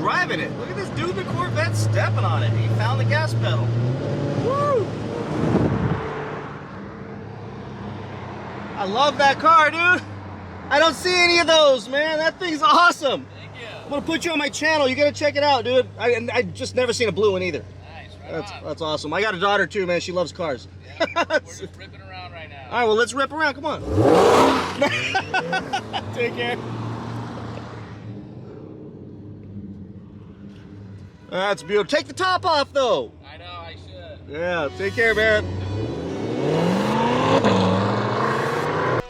driving it. Look at this dude in the Corvette stepping on it. He found the gas pedal. Woo! I love that car, dude. I don't see any of those, man. That thing's awesome. Thank you. I'm gonna put you on my channel. You gotta check it out, dude. I just never seen a blue one either. Nice, right on. That's awesome. I got a daughter too, man. She loves cars. Yeah, we're just ripping around right now. All right, well, let's rip around. Come on. Take care. That's beautiful. Take the top off, though. I know, I should. Yeah, take care, man.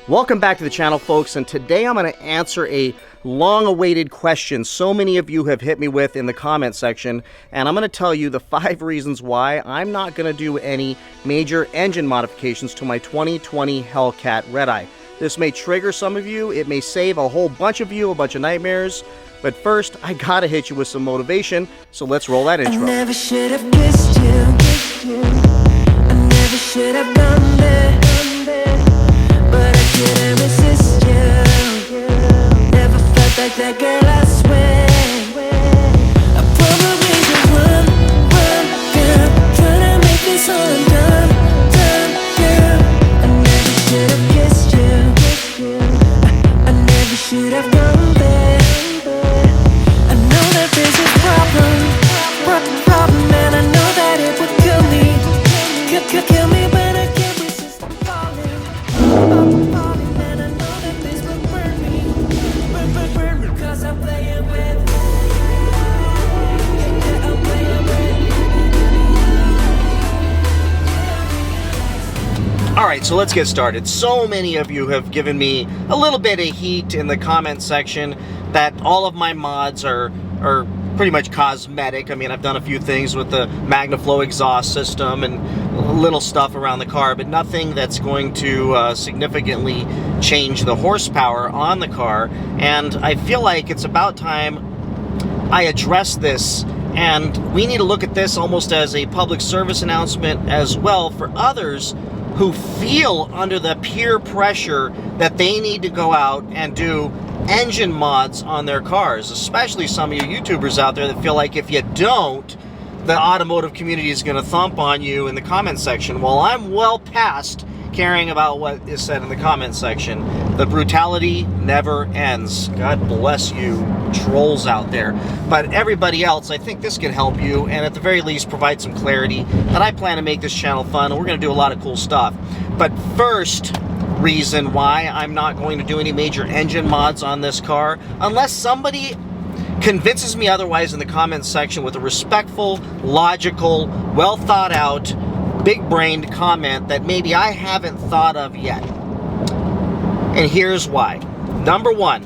Welcome back to the channel, folks, and today I'm going to answer a long-awaited question so many of you have hit me with in the comment section, and I'm going to tell you the 5 reasons why I'm not going to do any major engine modifications to my 2020 Hellcat Red-Eye. This may trigger some of you, it may save a whole bunch of you a bunch of nightmares, but first, I gotta hit you with some motivation, so let's roll that intro. I never should have kissed you. I never should have done that. But I couldn't resist you. Never felt like that girl, I swear. I probably just run, girl. Trying to make this all undone, girl. I never should have kissed you. I never should have done that. I know that there's a problem, and I know that it would kill me, kill me, but I can't resist falling, and I know that this will burn me, cause I'm playing with, yeah, I'm playing with. All right, so let's get started. So many of you have given me a little bit of heat in the comment section that all of my mods are pretty much cosmetic. I mean, I've done a few things with the MagnaFlow exhaust system and little stuff around the car, but nothing that's going to significantly change the horsepower on the car. And I feel like it's about time I address this, and we need to look at this almost as a public service announcement as well for others who feel under the peer pressure that they need to go out and do engine mods on their cars, especially some of you YouTubers out there that feel like if you don't, the automotive community is going to thump on you in the comment section. Well, I'm well past caring about what is said in the comment section. The brutality never ends. God bless you trolls out there. But everybody else, I think this can help you, and at the very least provide some clarity that I plan to make this channel fun, and we're going to do a lot of cool stuff. But first reason why I'm not going to do any major engine mods on this car, unless somebody convinces me otherwise in the comments section with a respectful, logical, well thought out, big-brained comment that maybe I haven't thought of yet. And here's why. Number one,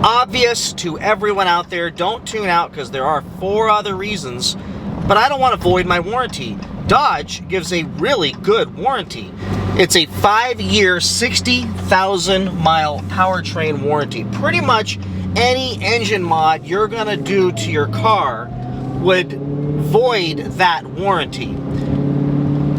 obvious to everyone out there, don't tune out because there are 4 other reasons, but I don't want to void my warranty. Dodge gives a really good warranty. It's a 5-year, 60,000 mile powertrain warranty. Pretty much any engine mod you're gonna do to your car would void that warranty.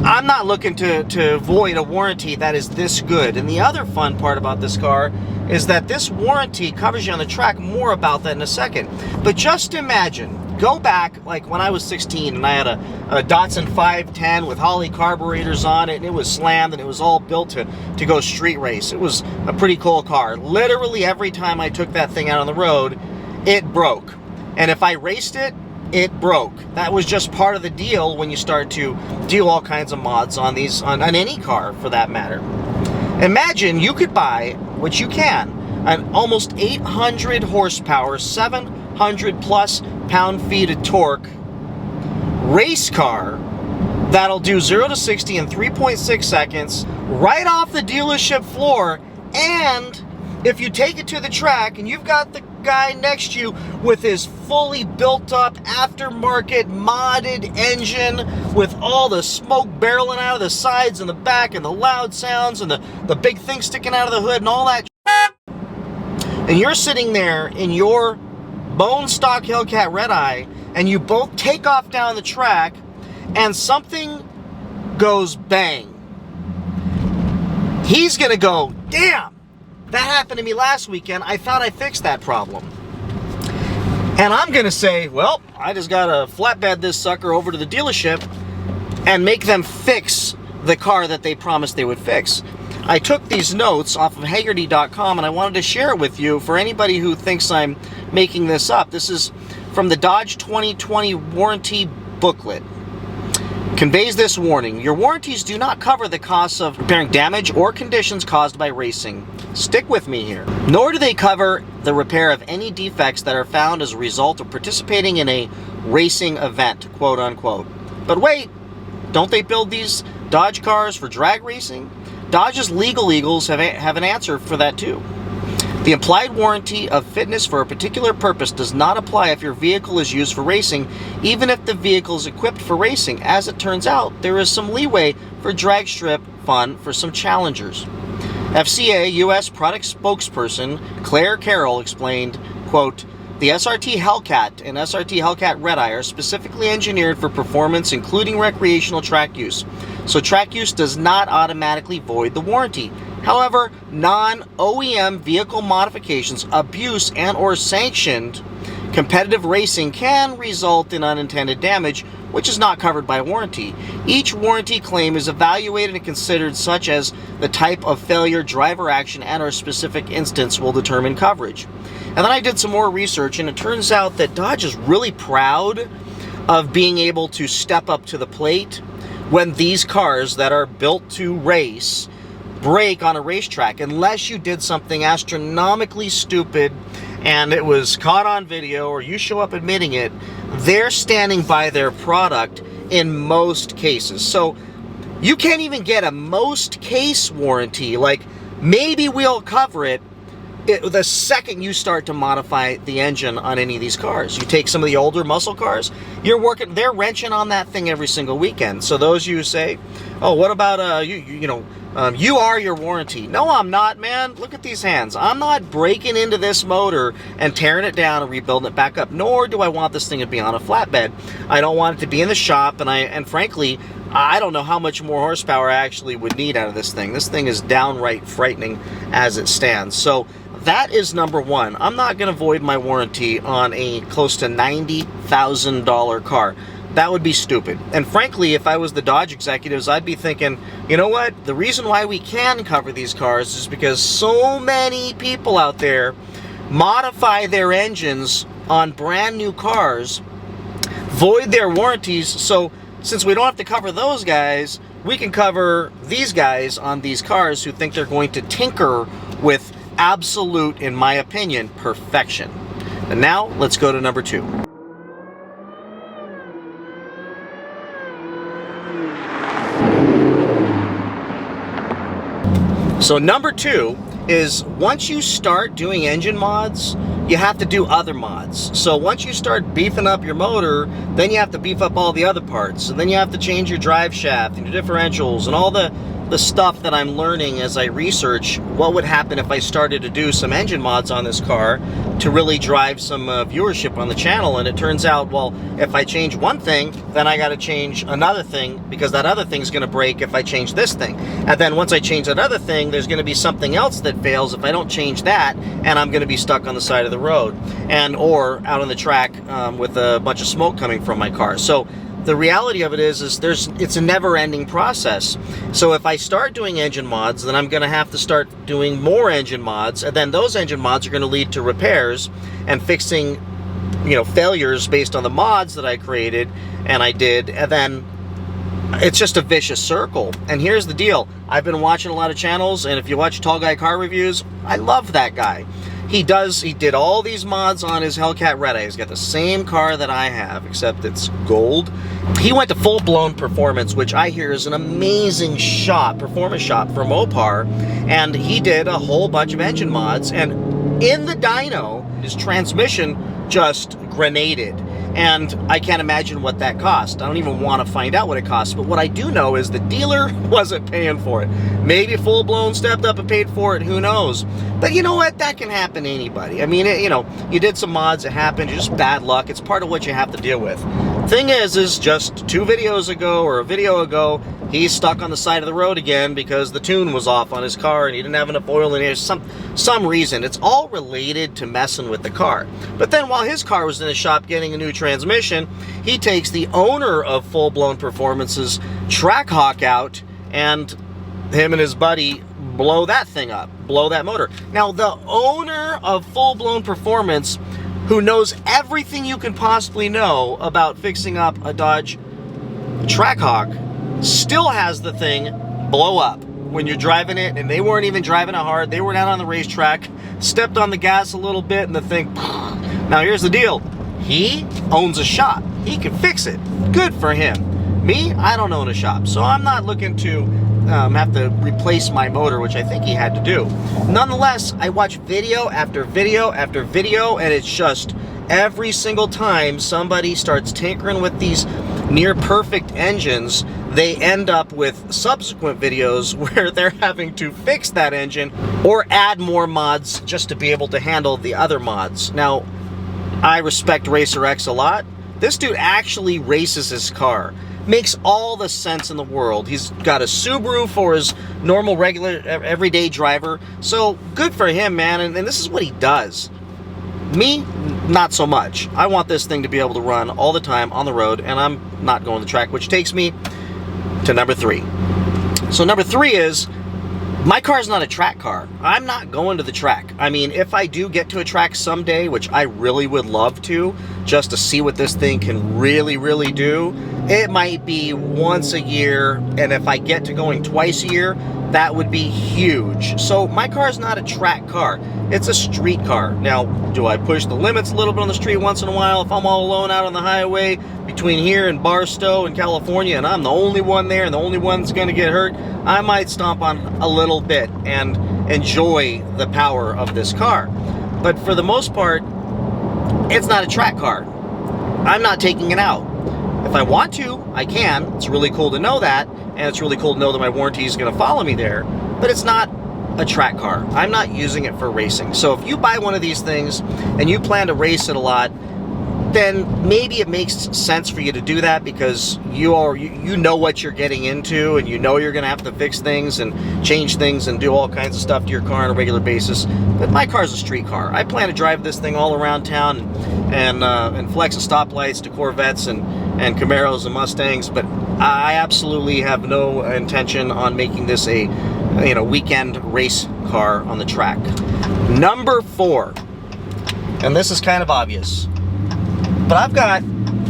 I'm not looking to void a warranty that is this good. And the other fun part about this car is that this warranty covers you on the track. More about that in a second. But just imagine, go back like when I was 16 and I had a Datsun 510 with Holley carburetors on it, and it was slammed and it was all built to go street race. It was a pretty cool car. Literally every time I took that thing out on the road, it broke. And if I raced it, it broke. That was just part of the deal when you start to do all kinds of mods on these, on any car for that matter. Imagine you could buy, which you can, an almost 800 horsepower, 700 plus pound-feet of torque race car that'll do 0 to 60 in 3.6 seconds right off the dealership floor. And if you take it to the track and you've got the guy next to you with his fully built up aftermarket modded engine with all the smoke barreling out of the sides and the back and the loud sounds and the big thing sticking out of the hood and all that, and you're sitting there in your bone stock Hellcat Red-Eye and you both take off down the track and something goes bang, he's gonna go, damn, that happened to me last weekend. I thought I fixed that problem. And I'm gonna say, well, I just gotta flatbed this sucker over to the dealership and make them fix the car that they promised they would fix. I took these notes off of Hagerty.com and I wanted to share it with you for anybody who thinks I'm making this up. This is from the Dodge 2020 warranty booklet. Conveys this warning: your warranties do not cover the costs of repairing damage or conditions caused by racing. Stick with me here. Nor do they cover the repair of any defects that are found as a result of participating in a racing event, quote unquote. But wait, don't they build these Dodge cars for drag racing? Dodge's legal eagles have an answer for that too. The implied warranty of fitness for a particular purpose does not apply if your vehicle is used for racing, even if the vehicle is equipped for racing. As it turns out, there is some leeway for drag strip fun for some challengers. FCA U.S. product spokesperson Claire Carroll explained, quote, the SRT Hellcat and SRT Hellcat Red Eye are specifically engineered for performance, including recreational track use. So track use does not automatically void the warranty. However, non-OEM vehicle modifications, abuse, and or sanctioned competitive racing can result in unintended damage, which is not covered by warranty. Each warranty claim is evaluated and considered, such as the type of failure, driver action, and or specific instance will determine coverage. And then I did some more research, and it turns out that Dodge is really proud of being able to step up to the plate when these cars that are built to race break on a racetrack, unless you did something astronomically stupid and it was caught on video or you show up admitting it. They're standing by their product in most cases. So you can't even get a most case warranty, like maybe we'll cover it, the second you start to modify the engine on any of these cars. You take some of the older muscle cars, they're wrenching on that thing every single weekend. So those you say, oh, what about you are your warranty. No, I'm not, man. Look at these hands. I'm not breaking into this motor and tearing it down and rebuilding it back up, nor do I want this thing to be on a flatbed. I don't want it to be in the shop, and frankly, I don't know how much more horsepower I actually would need out of this thing. This thing is downright frightening as it stands. So that is number one. I'm not going to void my warranty on a close to $90,000 car. That would be stupid. And frankly, if I was the Dodge executives, I'd be thinking, you know what? The reason why we can cover these cars is because so many people out there modify their engines on brand new cars, void their warranties. So since we don't have to cover those guys, we can cover these guys on these cars who think they're going to tinker with absolute, in my opinion, perfection. And now let's go to number two. So number two is, once you start doing engine mods, you have to do other mods. So once you start beefing up your motor, then you have to beef up all the other parts. And then you have to change your drive shaft and your differentials and all the stuff that I'm learning as I research what would happen if I started to do some engine mods on this car to really drive some viewership on the channel. And it turns out, well, if I change one thing, then I got to change another thing, because that other thing's going to break if I change this thing. And then once I change that other thing, there's going to be something else that fails if I don't change that, and I'm going to be stuck on the side of the road or out on the track with a bunch of smoke coming from my car. So the reality of it is it's a never-ending process. So if I start doing engine mods, then I'm going to have to start doing more engine mods, and then those engine mods are going to lead to repairs and fixing, failures based on the mods that I created and I did, and then it's just a vicious circle. And here's the deal. I've been watching a lot of channels, and if you watch Tall Guy Car Reviews, I love that guy. He did all these mods on his Hellcat Red Eye. He's got the same car that I have, except it's gold. He went to full-blown performance, which I hear is an amazing performance shop for Mopar, and he did a whole bunch of engine mods, and in the dyno, his transmission just grenaded. And I can't imagine what that cost. I don't even want to find out what it costs. But what I do know is the dealer wasn't paying for it. Maybe full-blown stepped up and paid for it. Who knows? But you know what? That can happen to anybody. I mean, you did some mods. It happened. It's just bad luck. It's part of what you have to deal with. Thing is just 2 videos ago or a video ago, he's stuck on the side of the road again because the tune was off on his car and he didn't have enough oil in it. Some reason. It's all related to messing with the car. But then while his car was in the shop getting a new transmission, he takes the owner of Full Blown Performance's Trackhawk out, and him and his buddy blow that thing up, blow that motor. Now, the owner of Full Blown Performance, who knows everything you can possibly know about fixing up a Dodge Trackhawk, still has the thing blow up when you're driving it, and they weren't even driving it hard. They were down on the racetrack, stepped on the gas a little bit, and the thing... Now, here's the deal. He owns a shop. He can fix it. Good for him. Me, I don't own a shop, so I'm not looking to have to replace my motor, which I think he had to do. Nonetheless, I watch video after video after video, and it's just every single time somebody starts tinkering with these near perfect engines, they end up with subsequent videos where they're having to fix that engine or add more mods just to be able to handle the other mods. Now, I respect Racer X a lot. This dude actually races his car. Makes all the sense in the world. He's got a Subaru for his normal, regular, everyday driver. So, good for him, man. And this is what he does. Me, not so much. I want this thing to be able to run all the time on the road, and I'm not going to the track, which takes me to number 3. So number 3 is, my car's not a track car. I'm not going to the track. I mean, if I do get to a track someday, which I really would love to, just to see what this thing can really, really do, it might be once a year, and if I get to going twice a year, that would be huge. So my car's not a track car. It's a street car. Now, do I push the limits a little bit on the street once in a while? If I'm all alone out on the highway between here and Barstow in California, and I'm the only one there and the only one that's going to get hurt, I might stomp on a little bit and enjoy the power of this car. But for the most part, it's not a track car. I'm not taking it out. If I want to, I can. It's really cool to know that, and it's really cool to know that my warranty is going to follow me there, but it's not a track car. I'm not using it for racing. So if you buy one of these things and you plan to race it a lot, then maybe it makes sense for you to do that because you know what you're getting into, and you know you're going to have to fix things and change things and do all kinds of stuff to your car on a regular basis. But my car's a street car. I plan to drive this thing all around town and flex the stoplights to Corvettes and Camaros and Mustangs, but I absolutely have no intention on making this a weekend race car on the track. Number 4, and this is kind of obvious, but I've got,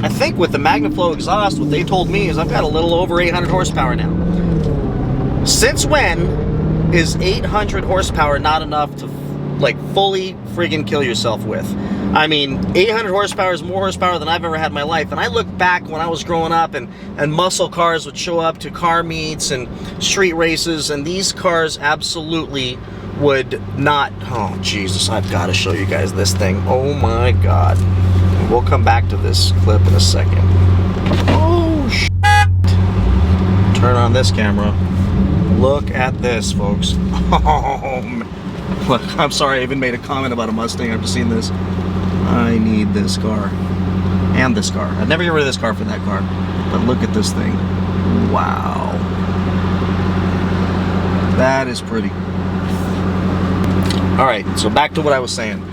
I think with the MagnaFlow exhaust, what they told me is I've got a little over 800 horsepower now. Since when is 800 horsepower not enough to like fully friggin' kill yourself with? I mean, 800 horsepower is more horsepower than I've ever had in my life. And I look back when I was growing up and muscle cars would show up to car meets and street races, and these cars absolutely would not... Oh, Jesus, I've got to show you guys this thing. Oh, my God. We'll come back to this clip in a second. Oh, shit. Turn on this camera. Look at this, folks. Oh, man. Look, I'm sorry I even made a comment about a Mustang after seeing this. I need this car. And this car. I'd never get rid of this car for that car. But look at this thing. Wow. That is pretty. Alright, so back to what I was saying.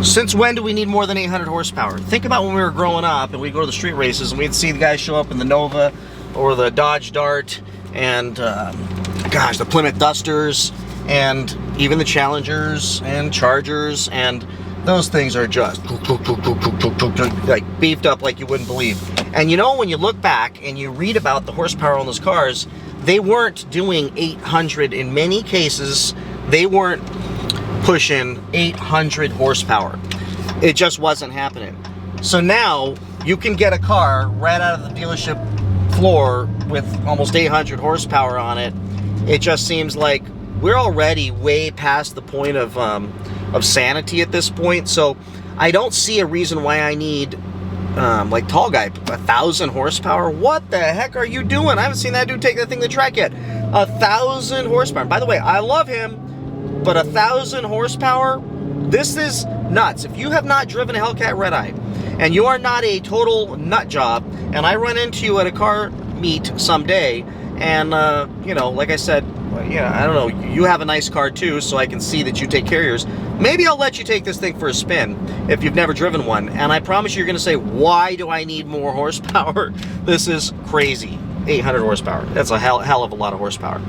Since when do we need more than 800 horsepower? Think about when we were growing up and we'd go to the street races and we'd see the guys show up in the Nova or the Dodge Dart and, gosh, the Plymouth Dusters and even the Challengers and Chargers, and those things are just like beefed up like you wouldn't believe. And you know, when you look back and you read about the horsepower on those cars, they weren't doing 800 in many cases. They weren't pushing 800 horsepower. It just wasn't happening. So now you can get a car right out of the dealership floor with almost 800 horsepower on it. It just seems like we're already way past the point of sanity at this point. So I don't see a reason why I need like Tall Guy, 1,000 horsepower. What the heck are you doing? I haven't seen that dude take that thing to the track yet. 1,000 horsepower. By the way, I love him, but 1,000 horsepower, this is nuts. If you have not driven a Hellcat Red Eye, and you are not a total nut job, and I run into you at a car meet someday, and you know, like I said, yeah, I don't know, you have a nice car too, so I can see that you take care of yours. Maybe I'll let you take this thing for a spin if you've never driven one, and I promise you're going to say, why do I need more horsepower? This is crazy. 800 horsepower. That's a hell of a lot of horsepower.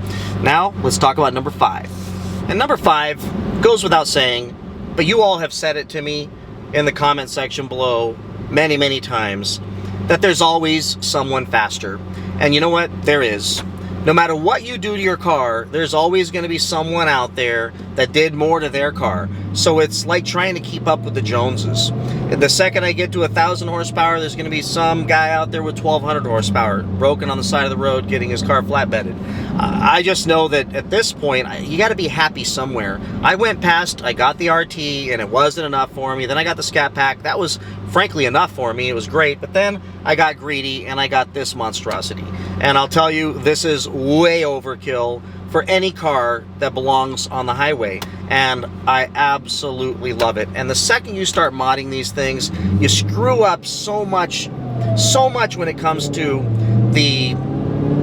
Now, let's talk about number 5. And number 5 goes without saying, but you all have said it to me in the comment section below many, many times, that there's always someone faster. And you know what? There is. No matter what you do to your car, there's always going to be someone out there that did more to their car. So it's like trying to keep up with the Joneses. The second I get to 1,000 horsepower, there's going to be some guy out there with 1,200 horsepower, broken on the side of the road, getting his car flatbedded. I just know that at this point, you got to be happy somewhere. I went past, I got the RT, and it wasn't enough for me. Then I got the Scat Pack. That was frankly enough for me. It was great. But then I got greedy, and I got this monstrosity. And I'll tell you, this is way overkill for any car that belongs on the highway, and I absolutely love it. And the second you start modding these things, you screw up so much when it comes to the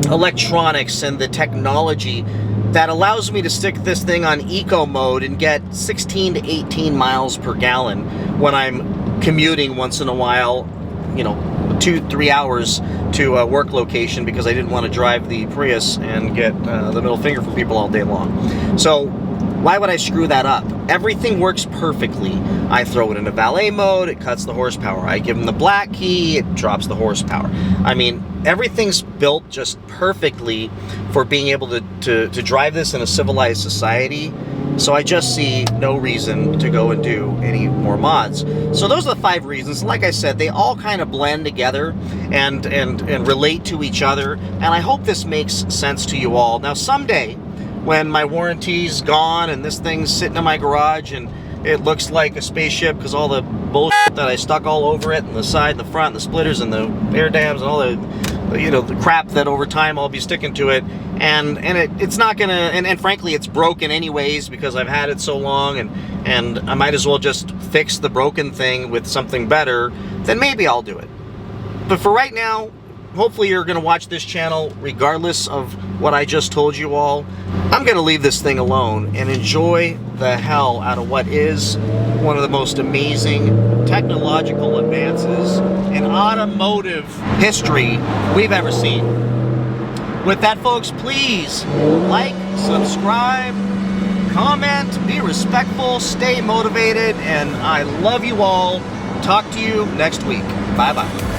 electronics and the technology that allows me to stick this thing on eco mode and get 16 to 18 miles per gallon when I'm commuting once in a while, you know, 2-3 hours to a work location, because I didn't want to drive the Prius and get the middle finger from people all day long. So why would I screw that up? Everything works perfectly. I throw it into valet mode, it cuts the horsepower. I give them the black key, it drops the horsepower. I mean, everything's built just perfectly for being able to drive this in a civilized society. So I just see no reason to go and do any more mods. So those are the 5 reasons. Like I said, they all kind of blend together and relate to each other. And I hope this makes sense to you all. Now someday, when my warranty's gone and this thing's sitting in my garage and it looks like a spaceship because all the bullshit that I stuck all over it, and the side and the front and the splitters and the air dams and all the, you know, the crap that over time I'll be sticking to it, and it's not gonna, and frankly it's broken anyways because I've had it so long, and I might as well just fix the broken thing with something better, then maybe I'll do it. But for right now, hopefully you're gonna watch this channel regardless of what I just told you all. I'm gonna leave this thing alone and enjoy the hell out of what is one of the most amazing technological advances in automotive history we've ever seen. With that, folks, please like, subscribe, comment, be respectful, stay motivated, and I love you all. Talk to you next week. Bye-bye.